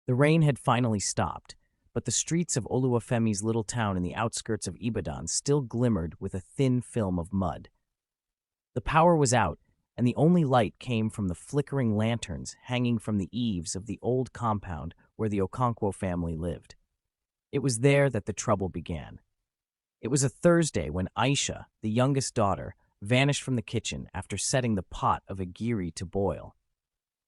The rain had finally stopped, but the streets of Oluwafemi's little town in the outskirts of Ibadan still glimmered with a thin film of mud. The power was out, and the only light came from the flickering lanterns hanging from the eaves of the old compound where the Okonkwo family lived. It was there that the trouble began. It was a Thursday when Aisha, the youngest daughter, vanished from the kitchen after setting the pot of Egiri to boil.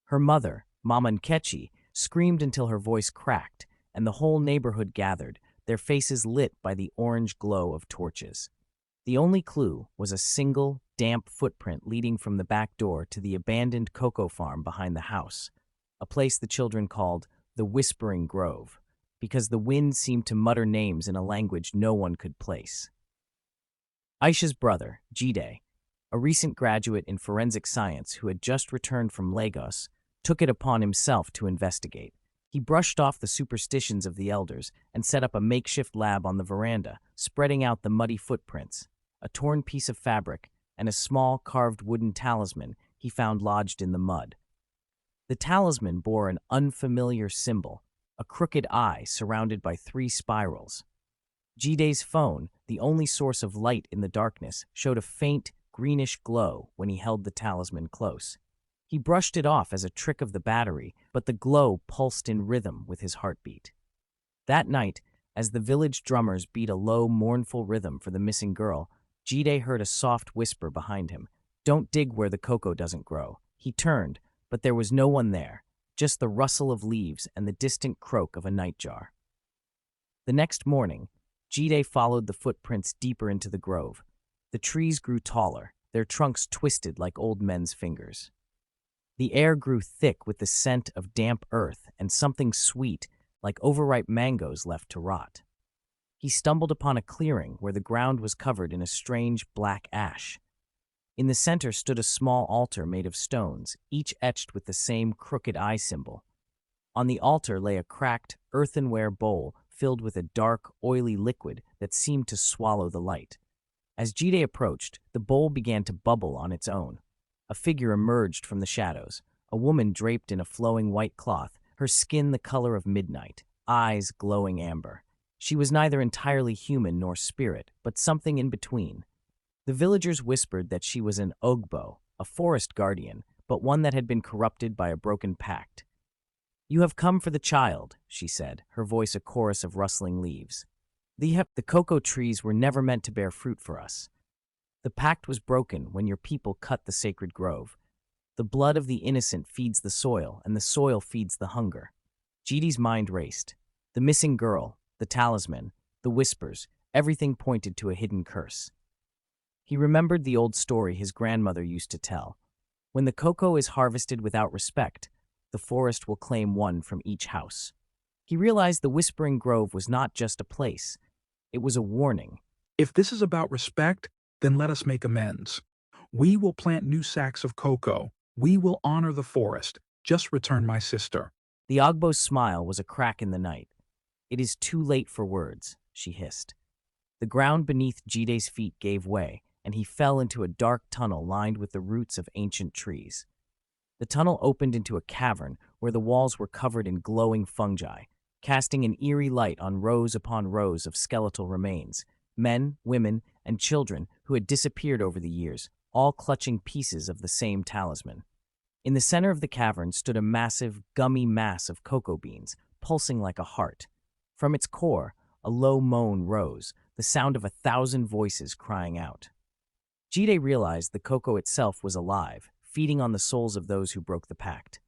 Her mother, Mama Nkechi, screamed until her voice cracked, and the whole neighborhood gathered, their faces lit by the orange glow of torches. The only clue was a single, damp footprint leading from the back door to the abandoned cocoa farm behind the house, a place the children called the Whispering Grove, because the wind seemed to mutter names in a language no one could place. Aisha's brother, Jide, a recent graduate in forensic science who had just returned from Lagos, took it upon himself to investigate. He brushed off the superstitions of the elders and set up a makeshift lab on the veranda, spreading out the muddy footprints, a torn piece of fabric, and a small carved wooden talisman he found lodged in the mud. The talisman bore an unfamiliar symbol, a crooked eye surrounded by 3 spirals. Jide's phone, the only source of light in the darkness, showed a faint, greenish glow when he held the talisman close. He brushed it off as a trick of the battery, but the glow pulsed in rhythm with his heartbeat. That night, as the village drummers beat a low, mournful rhythm for the missing girl, Jide heard a soft whisper behind him. "Don't dig where the cocoa doesn't grow." He turned, but there was no one there, just the rustle of leaves and the distant croak of a nightjar. The next morning, Jide followed the footprints deeper into the grove. The trees grew taller, their trunks twisted like old men's fingers. The air grew thick with the scent of damp earth and something sweet, like overripe mangoes left to rot. He stumbled upon a clearing where the ground was covered in a strange black ash. In the center stood a small altar made of stones, each etched with the same crooked eye symbol. On the altar lay a cracked, earthenware bowl filled with a dark, oily liquid that seemed to swallow the light. As Jide approached, the bowl began to bubble on its own. A figure emerged from the shadows, a woman draped in a flowing white cloth, her skin the color of midnight, eyes glowing amber. She was neither entirely human nor spirit, but something in between. The villagers whispered that she was an Ogbo, a forest guardian, but one that had been corrupted by a broken pact. "You have come for the child," she said, her voice a chorus of rustling leaves. The cocoa trees were never meant to bear fruit for us. The pact was broken when your people cut the sacred grove. The blood of the innocent feeds the soil, and the soil feeds the hunger." Jide's mind raced. The missing girl, the talisman, the whispers, everything pointed to a hidden curse. He remembered the old story his grandmother used to tell. When the cocoa is harvested without respect, the forest will claim one from each house. He realized the Whispering Grove was not just a place. It was a warning. If this is about respect, then let us make amends. We will plant new sacks of cocoa. We will honor the forest. Just return my sister. The Ogbo's smile was a crack in the night. "It is too late for words," she hissed. The ground beneath Jide's feet gave way, and he fell into a dark tunnel lined with the roots of ancient trees. The tunnel opened into a cavern where the walls were covered in glowing fungi, casting an eerie light on rows upon rows of skeletal remains, men, women, and children who had disappeared over the years, all clutching pieces of the same talisman. In the center of the cavern stood a massive, gummy mass of cocoa beans, pulsing like a heart. From its core, a low moan rose, the sound of 1,000 voices crying out. Jide realized the cocoa itself was alive, feeding on the souls of those who broke the pact.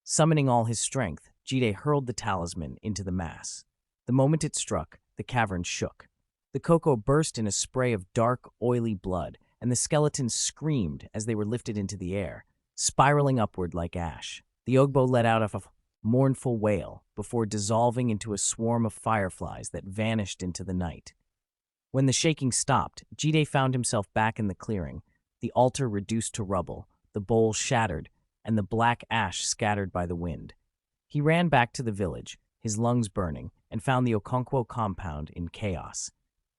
Summoning all his strength, Jide hurled the talisman into the mass. The moment it struck, the cavern shook. The cocoa burst in a spray of dark, oily blood, and the skeletons screamed as they were lifted into the air, spiraling upward like ash. The Ogbo let out a mournful wail before dissolving into a swarm of fireflies that vanished into the night. When the shaking stopped, Jide found himself back in the clearing, the altar reduced to rubble, the bowl shattered, and the black ash scattered by the wind. He ran back to the village, his lungs burning, and found the Okonkwo compound in chaos.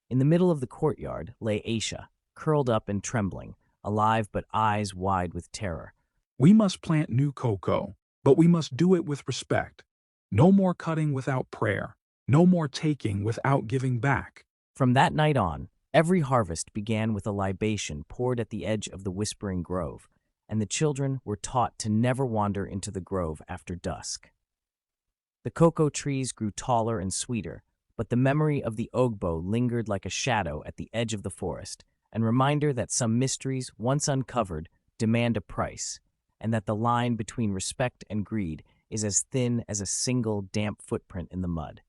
In the middle of the courtyard lay Aisha, curled up and trembling, alive but eyes wide with terror. We must plant new cocoa, but we must do it with respect. No more cutting without prayer. No more taking without giving back. From that night on, every harvest began with a libation poured at the edge of the Whispering Grove, and the children were taught to never wander into the grove after dusk. The cocoa trees grew taller and sweeter, but the memory of the Ogbo lingered like a shadow at the edge of the forest, and reminder that some mysteries, once uncovered, demand a price, and that the line between respect and greed is as thin as a single damp footprint in the mud.